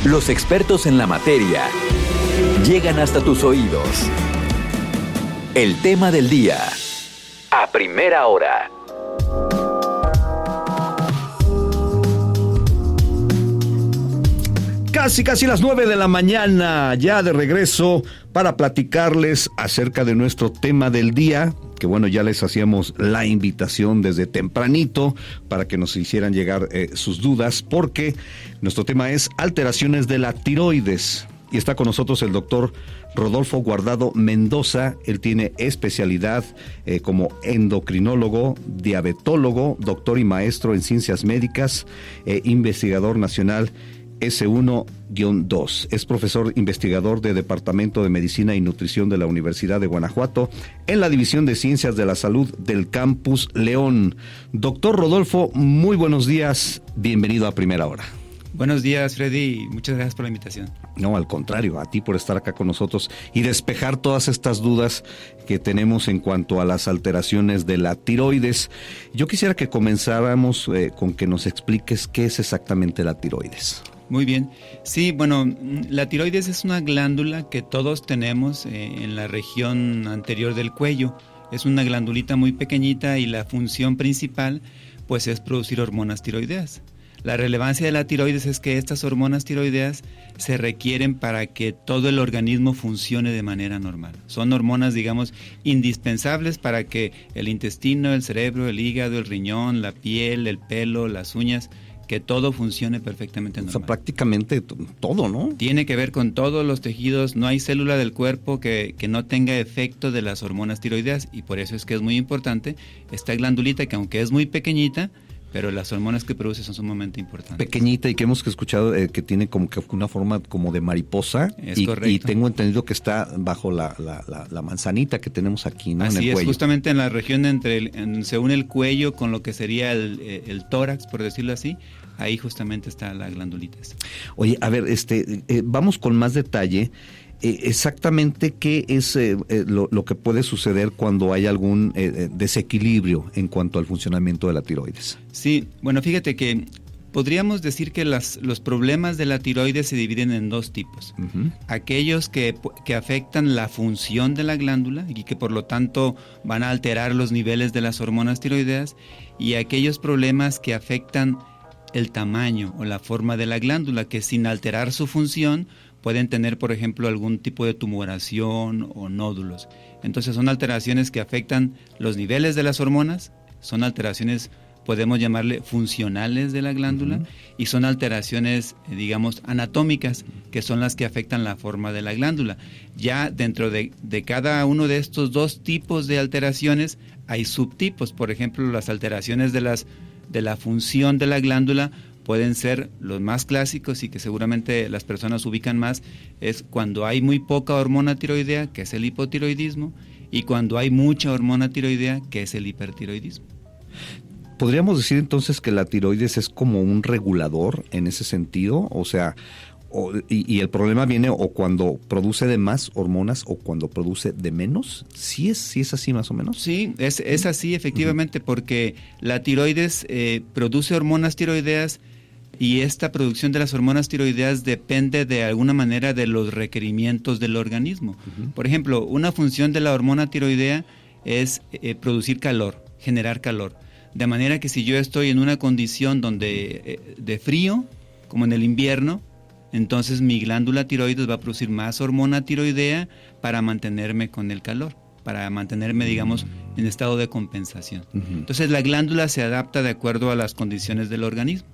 Los expertos en la materia llegan hasta tus oídos. El tema del día, a primera hora. Casi las 9 de la mañana, ya de regreso para platicarles acerca de nuestro tema del día, que bueno, ya les hacíamos la invitación desde tempranito para que nos hicieran llegar sus dudas, porque nuestro tema es alteraciones de la tiroides. Y está con nosotros el doctor Rodolfo Guardado Mendoza. Él tiene especialidad como endocrinólogo, diabetólogo, doctor y maestro en ciencias médicas, investigador nacional S1-2. Es profesor investigador de Departamento de Medicina y Nutrición de la Universidad de Guanajuato en la División de Ciencias de la Salud del Campus León. Doctor Rodolfo, muy buenos días. Bienvenido a Primera Hora. Buenos días, Freddy, y muchas gracias por la invitación. No, al contrario, a ti por estar acá con nosotros y despejar todas estas dudas que tenemos en cuanto a las alteraciones de la tiroides. Yo quisiera que comenzáramos con que nos expliques qué es exactamente la tiroides. Muy bien. Sí, bueno, la tiroides es una glándula que todos tenemos en la región anterior del cuello. Es una glandulita muy pequeñita y la función principal pues es producir hormonas tiroideas. La relevancia de la tiroides es que estas hormonas tiroideas se requieren para que todo el organismo funcione de manera normal. Son hormonas, digamos, indispensables para que el intestino, el cerebro, el hígado, el riñón, la piel, el pelo, las uñas, que todo funcione perfectamente normal. O sea, prácticamente todo, ¿no? Tiene que ver con todos los tejidos. No hay célula del cuerpo que no tenga efecto de las hormonas tiroideas, y por eso es que es muy importante esta glandulita, que aunque es muy pequeñita, pero las hormonas que produce son sumamente importantes. Pequeñita, y que hemos escuchado que tiene como que una forma como de mariposa. Es correcto. Y tengo entendido que está bajo la manzanita que tenemos aquí, ¿no? Así en el es, cuello. justamente en la región se une el cuello con lo que sería el tórax, por decirlo así. Ahí justamente está la glandulita. Oye, a ver, vamos con más detalle. Exactamente qué es lo que puede suceder cuando hay algún desequilibrio en cuanto al funcionamiento de la tiroides. Sí, bueno, fíjate que podríamos decir que los problemas de la tiroides se dividen en dos tipos. Uh-huh. Aquellos que afectan la función de la glándula y que por lo tanto van a alterar los niveles de las hormonas tiroideas, y aquellos problemas que afectan el tamaño o la forma de la glándula, que sin alterar su función pueden tener, por ejemplo, algún tipo de tumoración o nódulos. Entonces son alteraciones que afectan los niveles de las hormonas, son alteraciones, podemos llamarle funcionales de la glándula, uh-huh. Y son alteraciones, digamos, anatómicas, que son las que afectan la forma de la glándula. Ya dentro de cada uno de estos dos tipos de alteraciones hay subtipos. Por ejemplo, las alteraciones de la función de la glándula pueden ser los más clásicos y que seguramente las personas ubican más, es cuando hay muy poca hormona tiroidea, que es el hipotiroidismo, y cuando hay mucha hormona tiroidea, que es el hipertiroidismo. ¿Podríamos decir entonces que la tiroides es como un regulador en ese sentido? O sea, y el problema viene o cuando produce de más hormonas o cuando produce de menos. ¿Sí es así más o menos? Sí, es así efectivamente, uh-huh. Porque la tiroides produce hormonas tiroideas, y esta producción de las hormonas tiroideas depende de alguna manera de los requerimientos del organismo. Uh-huh. Por ejemplo, una función de la hormona tiroidea es producir calor, generar calor. De manera que si yo estoy en una condición de frío, como en el invierno, entonces mi glándula tiroides va a producir más hormona tiroidea para mantenerme con el calor, para mantenerme, digamos, en estado de compensación. Uh-huh. Entonces la glándula se adapta de acuerdo a las condiciones del organismo,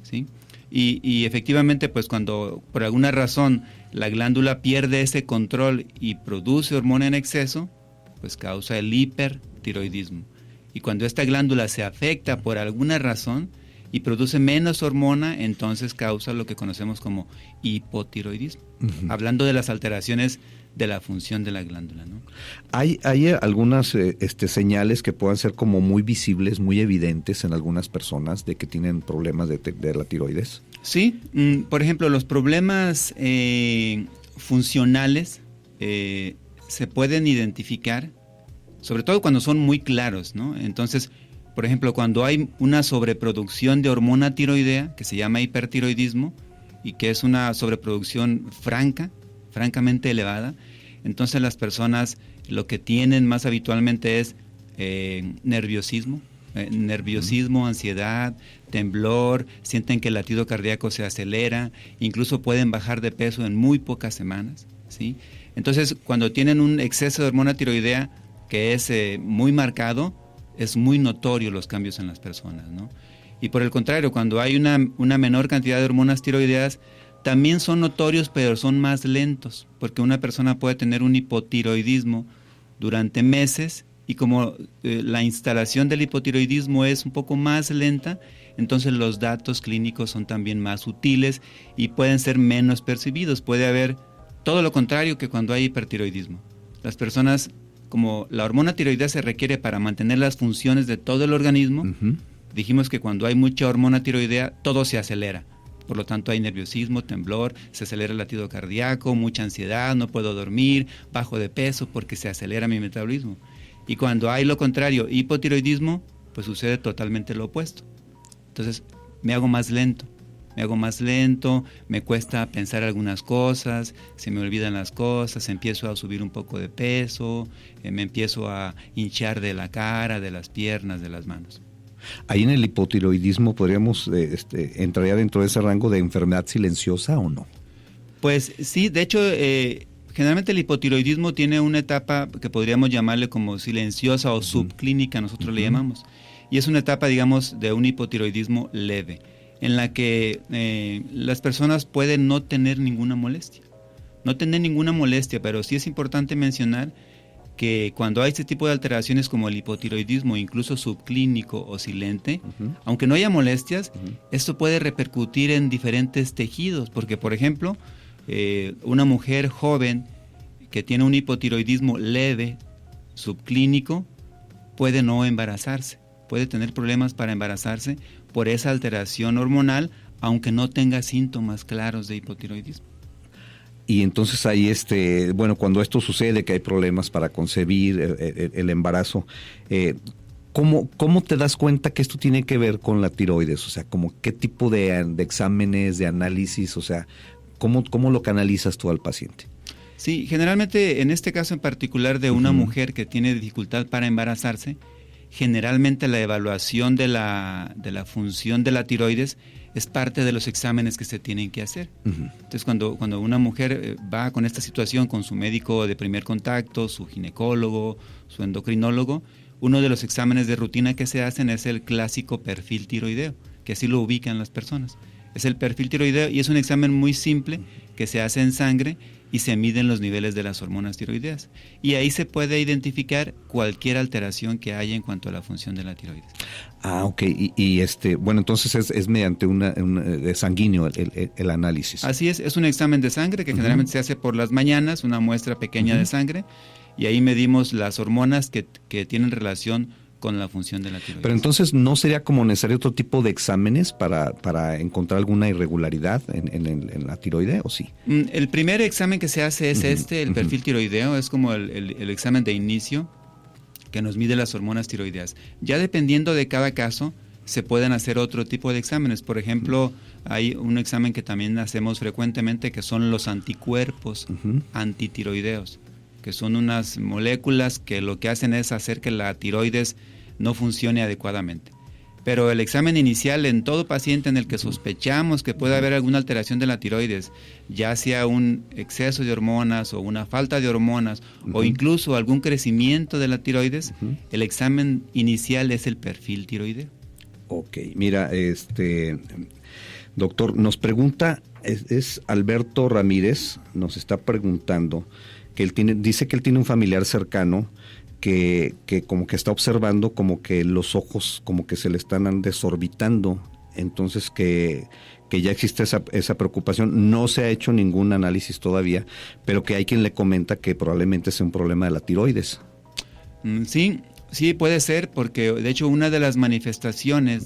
¿sí? Y efectivamente, pues cuando por alguna razón la glándula pierde ese control y produce hormona en exceso, pues causa el hipertiroidismo. Y cuando esta glándula se afecta por alguna razón y produce menos hormona, entonces causa lo que conocemos como hipotiroidismo. Uh-huh. Hablando de las alteraciones de la función de la glándula, ¿no? Hay algunas señales que puedan ser como muy visibles, muy evidentes en algunas personas de que tienen problemas de la tiroides. Sí, por ejemplo, los problemas funcionales se pueden identificar, sobre todo cuando son muy claros, ¿no? Entonces, por ejemplo, cuando hay una sobreproducción de hormona tiroidea, que se llama hipertiroidismo, y que es una sobreproducción francamente elevada, entonces las personas lo que tienen más habitualmente es nerviosismo, ansiedad, temblor, sienten que el latido cardíaco se acelera, incluso pueden bajar de peso en muy pocas semanas, ¿sí? Entonces, cuando tienen un exceso de hormona tiroidea que es muy marcado, es muy notorio los cambios en las personas, ¿no? Y por el contrario, cuando hay una menor cantidad de hormonas tiroideas, también son notorios, pero son más lentos, porque una persona puede tener un hipotiroidismo durante meses, y como la instalación del hipotiroidismo es un poco más lenta, entonces los datos clínicos son también más sutiles y pueden ser menos percibidos. Puede haber todo lo contrario que cuando hay hipertiroidismo. Las personas, como la hormona tiroidea se requiere para mantener las funciones de todo el organismo, dijimos que cuando hay mucha hormona tiroidea, todo se acelera. Por lo tanto, hay nerviosismo, temblor, se acelera el latido cardíaco, mucha ansiedad, no puedo dormir, bajo de peso porque se acelera mi metabolismo. Y cuando hay lo contrario, hipotiroidismo, pues sucede totalmente lo opuesto. Entonces, me hago más lento, me cuesta pensar algunas cosas, se me olvidan las cosas, empiezo a subir un poco de peso, me empiezo a hinchar de la cara, de las piernas, de las manos. Ahí en el hipotiroidismo podríamos entraría dentro de ese rango de enfermedad silenciosa o no. Pues sí, de hecho, generalmente el hipotiroidismo tiene una etapa que podríamos llamarle como silenciosa o subclínica, nosotros le llamamos. Y es una etapa, digamos, de un hipotiroidismo leve, en la que las personas pueden no tener ninguna molestia. Pero sí es importante mencionar que cuando hay este tipo de alteraciones como el hipotiroidismo, incluso subclínico o silente, aunque no haya molestias, esto puede repercutir en diferentes tejidos, porque por ejemplo, una mujer joven que tiene un hipotiroidismo leve, subclínico, puede no embarazarse, puede tener problemas para embarazarse por esa alteración hormonal, aunque no tenga síntomas claros de hipotiroidismo. Y entonces ahí, cuando esto sucede, que hay problemas para concebir el embarazo, ¿cómo te das cuenta que esto tiene que ver con la tiroides? O sea, ¿qué tipo de exámenes, de análisis? O sea, ¿cómo lo canalizas tú al paciente? Sí, generalmente en este caso en particular de una mujer que tiene dificultad para embarazarse, generalmente la evaluación de la función de la tiroides es parte de los exámenes que se tienen que hacer. Entonces, cuando una mujer va con esta situación con su médico de primer contacto, su ginecólogo, su endocrinólogo, uno de los exámenes de rutina que se hacen es el clásico perfil tiroideo, que así lo ubican las personas. Es el perfil tiroideo y es un examen muy simple que se hace en sangre y se miden los niveles de las hormonas tiroideas. Y ahí se puede identificar cualquier alteración que haya en cuanto a la función de la tiroides. Ah, ok. Entonces es mediante de sanguíneo el análisis. Así es un examen de sangre que generalmente se hace por las mañanas, una muestra pequeña de sangre, y ahí medimos las hormonas que tienen relación con la función de la tiroides. Pero entonces, ¿no sería como necesario otro tipo de exámenes para encontrar alguna irregularidad en la tiroide, o sí? El primer examen que se hace es el perfil tiroideo, es como el examen de inicio que nos mide las hormonas tiroideas. Ya dependiendo de cada caso, se pueden hacer otro tipo de exámenes. Por ejemplo, hay un examen que también hacemos frecuentemente que son los anticuerpos antitiroideos, que son unas moléculas que lo que hacen es hacer que la tiroides no funcione adecuadamente. Pero el examen inicial en todo paciente en el que sospechamos que puede haber alguna alteración de la tiroides, ya sea un exceso de hormonas o una falta de hormonas o incluso algún crecimiento de la tiroides, el examen inicial es el perfil tiroideo. Ok, mira, doctor, nos pregunta, es Alberto Ramírez, nos está preguntando que dice que él tiene un familiar cercano que como que está observando como que los ojos como que se le están desorbitando, entonces que ya existe esa preocupación. No se ha hecho ningún análisis todavía, pero que hay quien le comenta que probablemente sea un problema de la tiroides. Sí, puede ser, porque de hecho una de las manifestaciones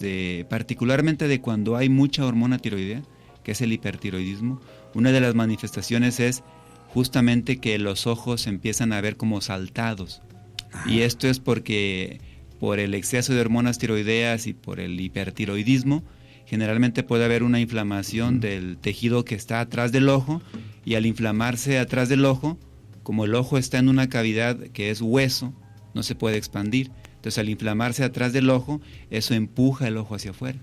particularmente de cuando hay mucha hormona tiroidea, que es el hipertiroidismo, una de las manifestaciones es justamente que los ojos empiezan a ver como saltados. Y esto es porque por el exceso de hormonas tiroideas y por el hipertiroidismo, generalmente puede haber una inflamación del tejido que está atrás del ojo, y al inflamarse atrás del ojo, como el ojo está en una cavidad que es hueso, no se puede expandir. Entonces, al inflamarse atrás del ojo, eso empuja el ojo hacia afuera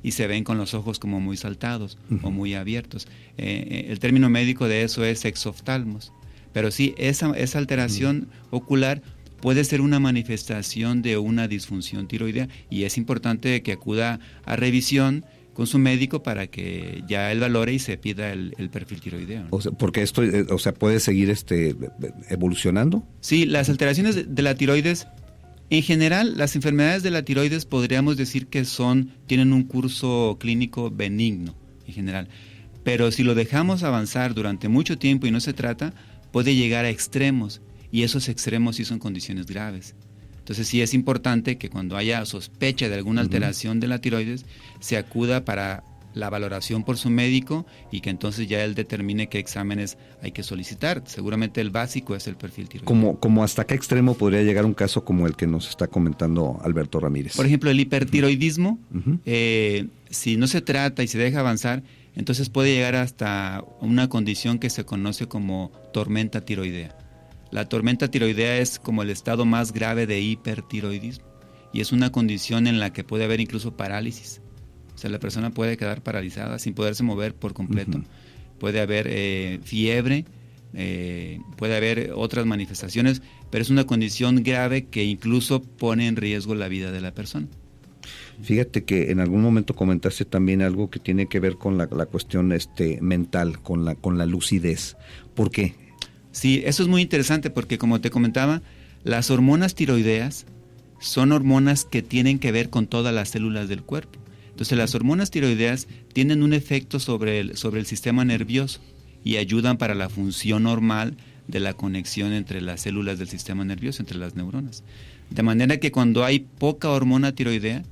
y se ven con los ojos como muy saltados o muy abiertos. El término médico de eso es exoftalmos. Pero sí, esa alteración ocular puede ser una manifestación de una disfunción tiroidea, y es importante que acuda a revisión con su médico para que ya él valore y se pida el perfil tiroideo, ¿no? O sea, porque esto, puede seguir evolucionando. Sí, las alteraciones de la tiroides, en general, las enfermedades de la tiroides podríamos decir que tienen un curso clínico benigno, en general. Pero si lo dejamos avanzar durante mucho tiempo y no se trata, puede llegar a extremos, y esos extremos sí son condiciones graves. Entonces sí es importante que cuando haya sospecha de alguna alteración de la tiroides, se acuda para la valoración por su médico, y que entonces ya él determine qué exámenes hay que solicitar. Seguramente el básico es el perfil tiroideo. ¿Como hasta qué extremo podría llegar un caso como el que nos está comentando Alberto Ramírez? Por ejemplo, el hipertiroidismo, si no se trata y se deja avanzar, entonces puede llegar hasta una condición que se conoce como tormenta tiroidea. La tormenta tiroidea es como el estado más grave de hipertiroidismo, y es una condición en la que puede haber incluso parálisis. O sea, la persona puede quedar paralizada sin poderse mover por completo. Puede haber fiebre, puede haber otras manifestaciones, pero es una condición grave que incluso pone en riesgo la vida de la persona. Fíjate que en algún momento comentaste también algo que tiene que ver con la cuestión mental, con la lucidez. ¿Por qué? Sí, eso es muy interesante porque, como te comentaba, las hormonas tiroideas son hormonas que tienen que ver con todas las células del cuerpo. Entonces, las hormonas tiroideas tienen un efecto sobre el sistema nervioso y ayudan para la función normal de la conexión entre las células del sistema nervioso, entre las neuronas. De manera que cuando hay poca hormona tiroidea,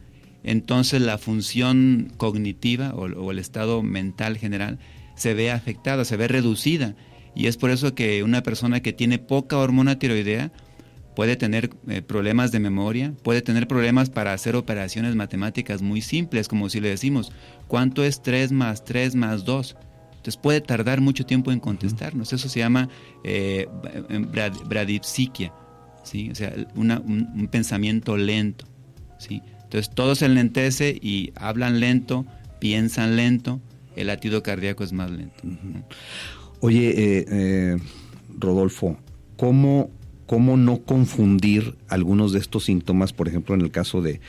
entonces la función cognitiva o el estado mental general se ve afectada, se ve reducida. Y es por eso que una persona que tiene poca hormona tiroidea puede tener problemas de memoria, puede tener problemas para hacer operaciones matemáticas muy simples, como si le decimos, ¿cuánto es 3 más 3 más 2? Entonces puede tardar mucho tiempo en contestarnos. Eso se llama bradipsiquia, ¿sí? O sea, un pensamiento lento, ¿sí? Entonces todo se enlentece y hablan lento, piensan lento, el latido cardíaco es más lento. Oye, Rodolfo, ¿cómo no confundir algunos de estos síntomas, por ejemplo, en el caso de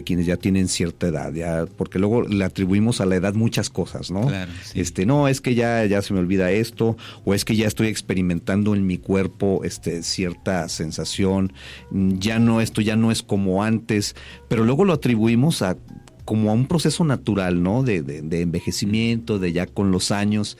quienes ya tienen cierta edad? Ya, porque luego le atribuimos a la edad muchas cosas, ¿no? Claro, sí. No, es que ya se me olvida esto, o es que ya estoy experimentando en mi cuerpo cierta sensación, esto ya no es como antes, pero luego lo atribuimos como a un proceso natural, ¿no? De envejecimiento, de ya con los años.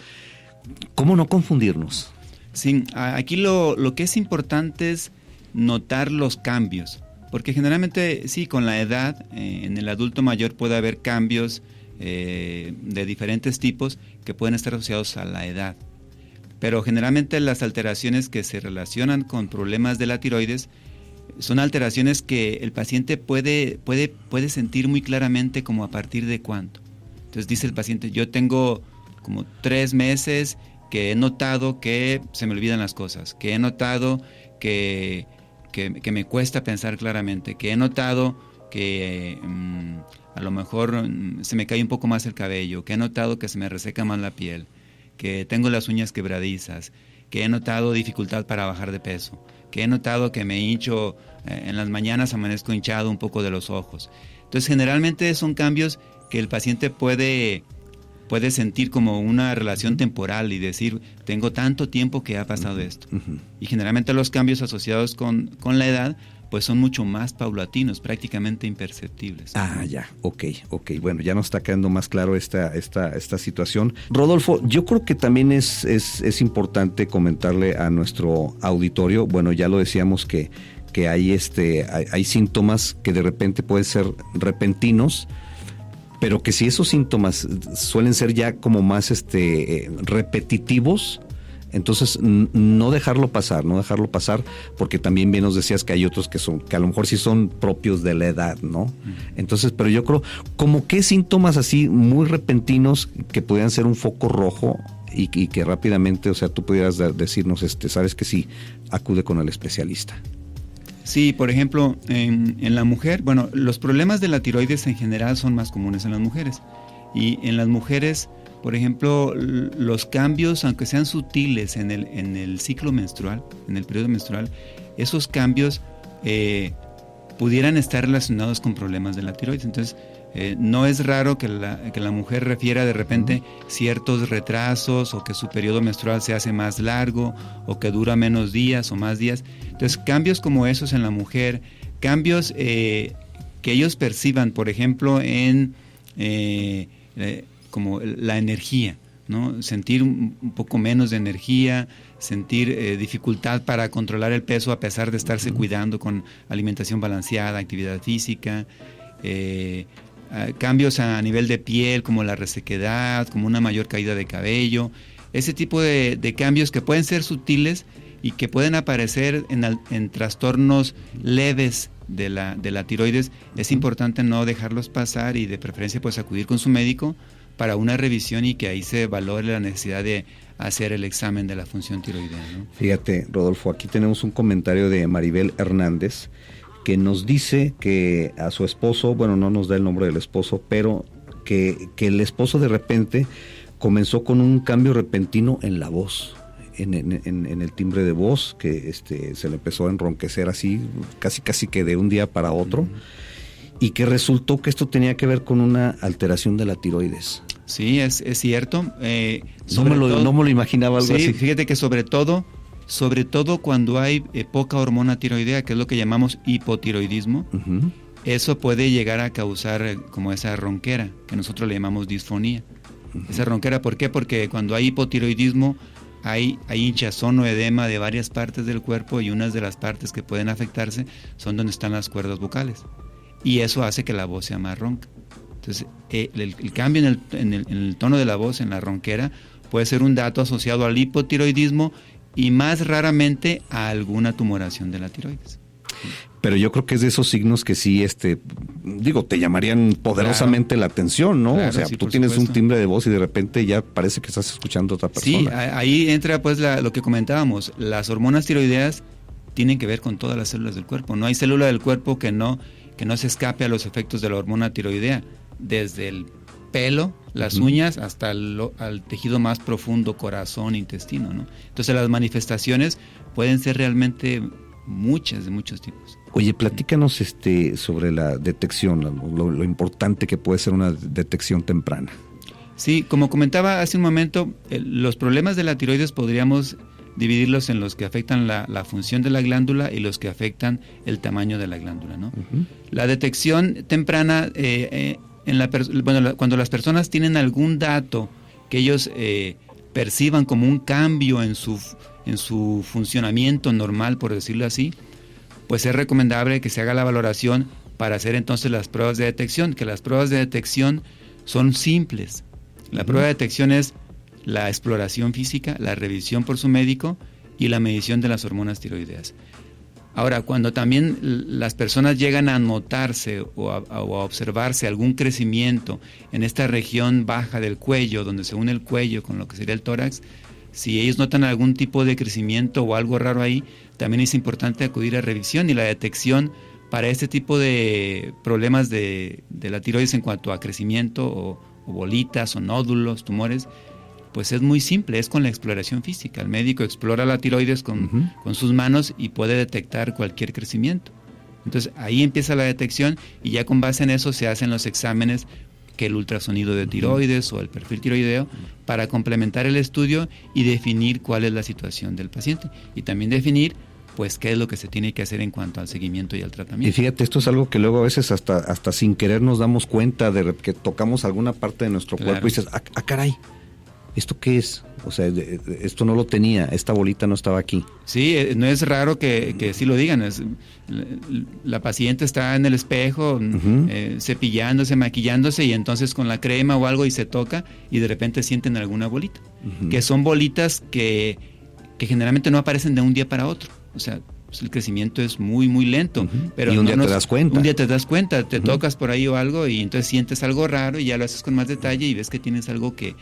¿Cómo no confundirnos? Sí, aquí lo que es importante es notar los cambios, porque generalmente sí, con la edad, en el adulto mayor puede haber cambios de diferentes tipos que pueden estar asociados a la edad, pero generalmente las alteraciones que se relacionan con problemas de la tiroides son alteraciones que el paciente puede sentir muy claramente, como a partir de cuánto. Entonces dice el paciente, yo tengo como 3 meses que he notado que se me olvidan las cosas, que he notado que me cuesta pensar claramente, que he notado que a lo mejor se me cae un poco más el cabello, que he notado que se me reseca más la piel, que tengo las uñas quebradizas, que he notado dificultad para bajar de peso, que he notado que me hincho, en las mañanas amanezco hinchado un poco de los ojos. Entonces generalmente son cambios que el paciente puede sentir como una relación temporal y decir, tengo tanto tiempo que ha pasado esto. Y generalmente los cambios asociados con la edad pues son mucho más paulatinos, prácticamente imperceptibles. Ya, ok. Bueno, ya nos está quedando más claro esta situación. Rodolfo, yo creo que también es importante comentarle a nuestro auditorio, bueno, ya lo decíamos que hay síntomas que de repente pueden ser repentinos, pero que si esos síntomas suelen ser ya como más repetitivos, Entonces, no dejarlo pasar, porque también bien nos decías que hay otros que a lo mejor sí son propios de la edad, ¿no? Entonces, pero yo creo, como qué síntomas así muy repentinos que pudieran ser un foco rojo y que rápidamente, o sea, tú pudieras decirnos, sabes que sí, acude con el especialista. Sí, por ejemplo, en la mujer, bueno, los problemas de la tiroides en general son más comunes en las mujeres. Y en las mujeres, por ejemplo, los cambios, aunque sean sutiles en el ciclo menstrual, en el periodo menstrual, esos cambios pudieran estar relacionados con problemas de la tiroides. Entonces, no es raro que la mujer refiera de repente ciertos retrasos, o que su periodo menstrual se hace más largo, o que dura menos días o más días. Entonces, cambios como esos en la mujer, cambios que ellos perciban, por ejemplo, en como la energía, ¿no? Sentir un poco menos de energía, sentir dificultad para controlar el peso a pesar de estarse cuidando con alimentación balanceada, actividad física, cambios a nivel de piel como la resequedad, como una mayor caída de cabello, ese tipo de cambios que pueden ser sutiles y que pueden aparecer en trastornos leves de la tiroides. Es importante no dejarlos pasar y de preferencia pues acudir con su médico para una revisión y que ahí se valore la necesidad de hacer el examen de la función tiroidea, ¿no? Fíjate, Rodolfo, aquí tenemos un comentario de Maribel Hernández que nos dice que a su esposo, bueno, no nos da el nombre del esposo, pero que el esposo de repente comenzó con un cambio repentino en la voz, en el timbre de voz, que se le empezó a enronquecer así, casi que de un día para otro, y que resultó que esto tenía que ver con una alteración de la tiroides. Sí, es cierto. No me lo imaginaba algo así. Fíjate que sobre todo cuando hay poca hormona tiroidea, que es lo que llamamos hipotiroidismo, eso puede llegar a causar como esa ronquera, que nosotros le llamamos disfonía. Esa ronquera, ¿por qué? Porque cuando hay hipotiroidismo hay hinchazón o edema de varias partes del cuerpo, y unas de las partes que pueden afectarse son donde están las cuerdas vocales, y eso hace que la voz sea más ronca. Entonces, el cambio en el tono de la voz, en la ronquera, puede ser un dato asociado al hipotiroidismo y más raramente a alguna tumoración de la tiroides. Pero yo creo que es de esos signos que sí, te llamarían poderosamente la atención, ¿no? Claro, o sea, sí, tú tienes supuesto. un timbre de voz y de repente ya parece que estás escuchando a otra persona. Sí, ahí entra pues lo que comentábamos. Las hormonas tiroideas tienen que ver con todas las células del cuerpo. No hay célula del cuerpo que no se escape a los efectos de la hormona tiroidea. Desde el pelo, las uñas, hasta al tejido más profundo, corazón, intestino, ¿no? Entonces las manifestaciones pueden ser realmente muchas, de muchos tipos. Oye, platícanos sobre la detección, lo importante que puede ser una detección temprana. Sí, como comentaba hace un momento, los problemas de la tiroides podríamos dividirlos en los que afectan la función de la glándula y los que afectan el tamaño de la glándula, ¿no? La detección temprana, cuando las personas tienen algún dato que ellos perciban como un cambio en su funcionamiento normal, por decirlo así, pues es recomendable que se haga la valoración para hacer entonces las pruebas de detección, que las pruebas de detección son simples. La prueba de detección es la exploración física, la revisión por su médico y la medición de las hormonas tiroideas. Ahora, cuando también las personas llegan a notarse o a observarse algún crecimiento en esta región baja del cuello, donde se une el cuello con lo que sería el tórax, si ellos notan algún tipo de crecimiento o algo raro ahí, también es importante acudir a revisión, y la detección para este tipo de problemas de la tiroides en cuanto a crecimiento o bolitas o nódulos, tumores, pues es muy simple, es con la exploración física. El médico explora la tiroides con sus manos y puede detectar cualquier crecimiento. Entonces ahí empieza la detección, y ya con base en eso se hacen los exámenes, que el ultrasonido de tiroides o el perfil tiroideo, para complementar el estudio y definir cuál es la situación del paciente, y también definir pues qué es lo que se tiene que hacer en cuanto al seguimiento y al tratamiento. Y fíjate, esto es algo que luego a veces hasta sin querer nos damos cuenta de que tocamos alguna parte de nuestro cuerpo y dices, caray, ¿esto qué es? O sea, esto no lo tenía, esta bolita no estaba aquí. Sí, no es raro que sí lo digan. La paciente está en el espejo, cepillándose, maquillándose, y entonces con la crema o algo y se toca y de repente sienten alguna bolita. Que son bolitas que que generalmente no aparecen de un día para otro. O sea, pues el crecimiento es muy, muy lento. Pero y un día te das cuenta. Un día te das cuenta, te tocas por ahí o algo y entonces sientes algo raro y ya lo haces con más detalle y ves que tienes algo que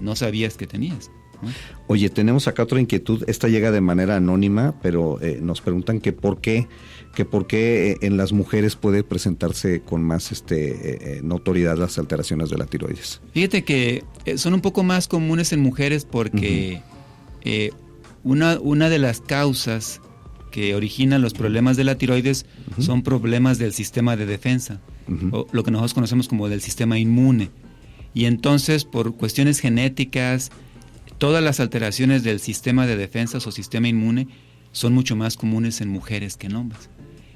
no sabías que tenías, ¿no? Oye, tenemos acá otra inquietud. Esta llega de manera anónima, pero nos preguntan que por qué en las mujeres puede presentarse con más notoriedad las alteraciones de la tiroides. Fíjate que son un poco más comunes en mujeres porque una de las causas que originan los problemas de la tiroides son problemas del sistema de defensa, o lo que nosotros conocemos como del sistema inmune. Y entonces, por cuestiones genéticas, todas las alteraciones del sistema de defensas o sistema inmune son mucho más comunes en mujeres que en hombres.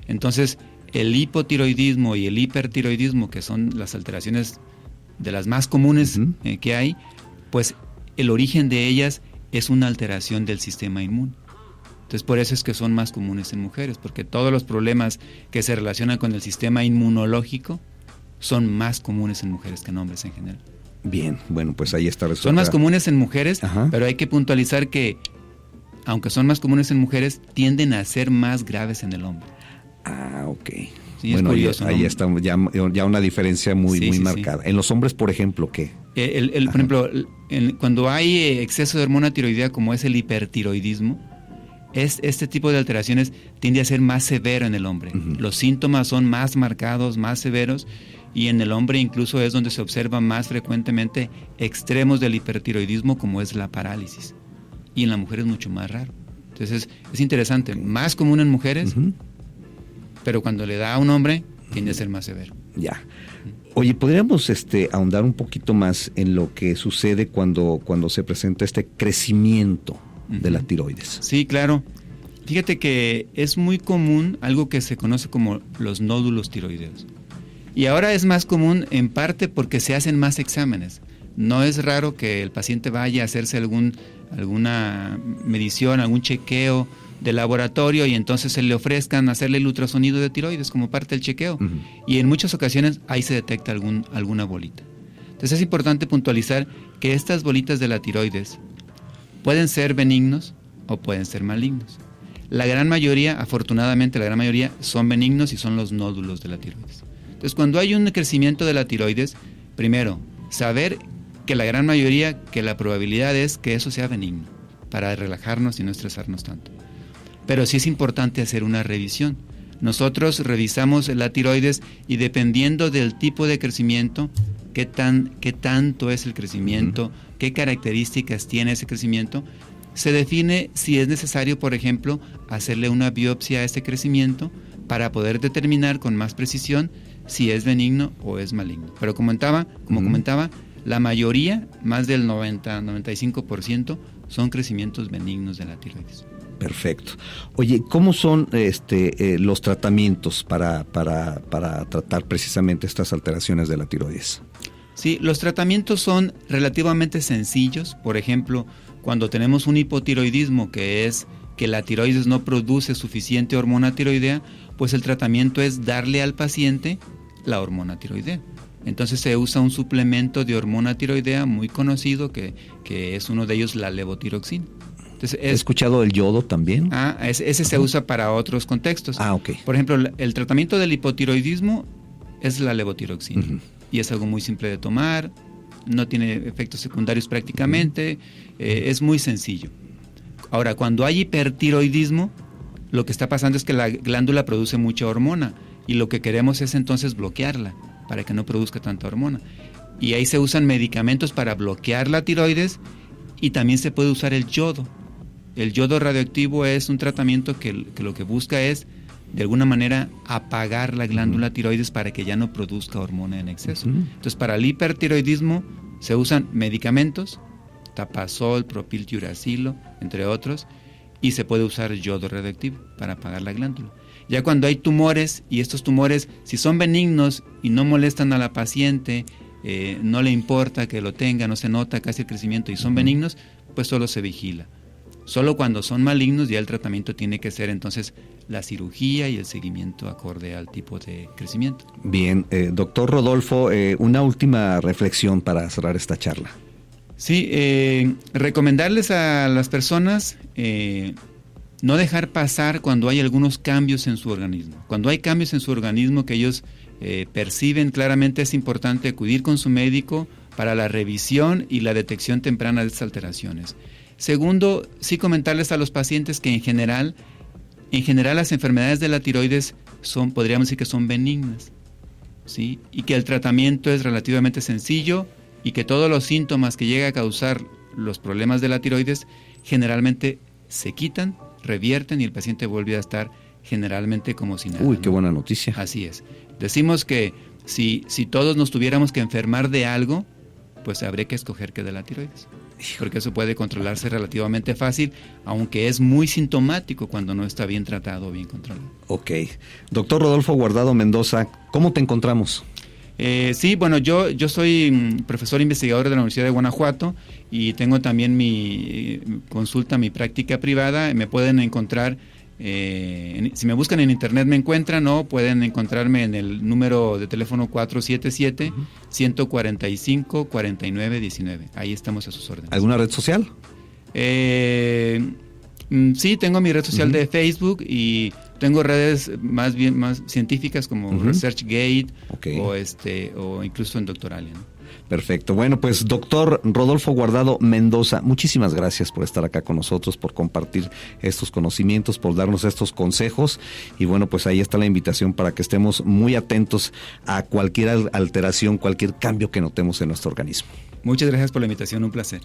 Entonces, el hipotiroidismo y el hipertiroidismo, que son las alteraciones de las más comunes que hay, pues el origen de ellas es una alteración del sistema inmune. Entonces, por eso es que son más comunes en mujeres, porque todos los problemas que se relacionan con el sistema inmunológico son más comunes en mujeres que en hombres en general. Bien, bueno, pues ahí está resuelto. Son más comunes en mujeres, pero hay que puntualizar que, aunque son más comunes en mujeres, tienden a ser más graves en el hombre. Ah, ok. Sí, bueno, es curioso, ahí ¿no? está ya una diferencia muy marcada. En los hombres, por ejemplo, ¿qué? Por ejemplo, cuando hay exceso de hormona tiroidea, como es el hipertiroidismo, este tipo de alteraciones tiende a ser más severo en el hombre. Los síntomas son más marcados, más severos, y en el hombre incluso es donde se observa más frecuentemente extremos del hipertiroidismo, como es la parálisis. Y en la mujer es mucho más raro. Entonces es interesante, más común en mujeres, pero cuando le da a un hombre tiende a ser más severo. Ya. Oye, ¿podríamos ahondar un poquito más en lo que sucede cuando se presenta este crecimiento de la tiroides? Sí, claro. Fíjate que es muy común algo que se conoce como los nódulos tiroideos. Y ahora es más común en parte porque se hacen más exámenes. No es raro que el paciente vaya a hacerse alguna medición, algún chequeo de laboratorio y entonces se le ofrezcan hacerle el ultrasonido de tiroides como parte del chequeo. Y en muchas ocasiones ahí se detecta alguna bolita. Entonces es importante puntualizar que estas bolitas de la tiroides pueden ser benignos o pueden ser malignos. La gran mayoría, afortunadamente la gran mayoría, son benignos y son los nódulos de la tiroides. Entonces, cuando hay un crecimiento de la tiroides, primero, saber que la gran mayoría, que la probabilidad es que eso sea benigno, para relajarnos y no estresarnos tanto. Pero sí es importante hacer una revisión. Nosotros revisamos la tiroides y dependiendo del tipo de crecimiento, qué tanto es el crecimiento, qué características tiene ese crecimiento, se define si es necesario, por ejemplo, hacerle una biopsia a este crecimiento para poder determinar con más precisión si es benigno o es maligno. Pero como comentaba, la mayoría, más del 90-95%, son crecimientos benignos de la tiroides. Perfecto. Oye, ¿cómo son los tratamientos para tratar precisamente estas alteraciones de la tiroides? Sí, los tratamientos son relativamente sencillos. Por ejemplo, cuando tenemos un hipotiroidismo, que es que la tiroides no produce suficiente hormona tiroidea, pues el tratamiento es darle al paciente la hormona tiroidea. Entonces se usa un suplemento de hormona tiroidea muy conocido, que es uno de ellos, la levotiroxina. Entonces, ¿he escuchado el yodo también? Ese se usa para otros contextos. Ok. Por ejemplo, el tratamiento del hipotiroidismo es la levotiroxina. Y es algo muy simple de tomar, no tiene efectos secundarios prácticamente, es muy sencillo. Ahora, cuando hay hipertiroidismo, lo que está pasando es que la glándula produce mucha hormona y lo que queremos es entonces bloquearla para que no produzca tanta hormona. Y ahí se usan medicamentos para bloquear la tiroides y también se puede usar el yodo. El yodo radioactivo es un tratamiento que lo que busca es, de alguna manera, apagar la glándula tiroides para que ya no produzca hormona en exceso. Entonces, para el hipertiroidismo se usan medicamentos, tapazol, propiltiuracilo, entre otros, y se puede usar yodo radioactivo para apagar la glándula. Ya cuando hay tumores, y estos tumores, si son benignos y no molestan a la paciente, no le importa que lo tenga, no se nota casi el crecimiento y son benignos, pues solo se vigila. Solo cuando son malignos ya el tratamiento tiene que ser entonces la cirugía y el seguimiento acorde al tipo de crecimiento. Bien, doctor Rodolfo, una última reflexión para cerrar esta charla. Sí, recomendarles a las personas no dejar pasar cuando hay algunos cambios en su organismo. Cuando hay cambios en su organismo que ellos perciben claramente, es importante acudir con su médico para la revisión y la detección temprana de estas alteraciones. Segundo, sí comentarles a los pacientes que en general las enfermedades de la tiroides podríamos decir que son benignas, ¿sí? Y que el tratamiento es relativamente sencillo y que todos los síntomas que llega a causar los problemas de la tiroides generalmente se quitan, revierten y el paciente vuelve a estar generalmente como si nada. Uy, qué buena noticia. Así es. Decimos que si todos nos tuviéramos que enfermar de algo, pues habría que escoger que de la tiroides. Porque eso puede controlarse relativamente fácil, aunque es muy sintomático cuando no está bien tratado o bien controlado. Ok. Doctor Rodolfo Guardado Mendoza, ¿cómo te encontramos? Sí, bueno, yo soy profesor investigador de la Universidad de Guanajuato y tengo también mi consulta, mi práctica privada. Me pueden encontrar, si me buscan en internet me encuentran, o pueden encontrarme en el número de teléfono 477-145-4919. Ahí estamos a sus órdenes. ¿Alguna red social? Sí, tengo mi red social de Facebook y tengo redes más científicas como ResearchGate o incluso en Doctoralia, ¿no? Perfecto. Bueno, pues doctor Rodolfo Guardado Mendoza, muchísimas gracias por estar acá con nosotros, por compartir estos conocimientos, por darnos estos consejos. Y bueno, pues ahí está la invitación para que estemos muy atentos a cualquier alteración, cualquier cambio que notemos en nuestro organismo. Muchas gracias por la invitación, un placer.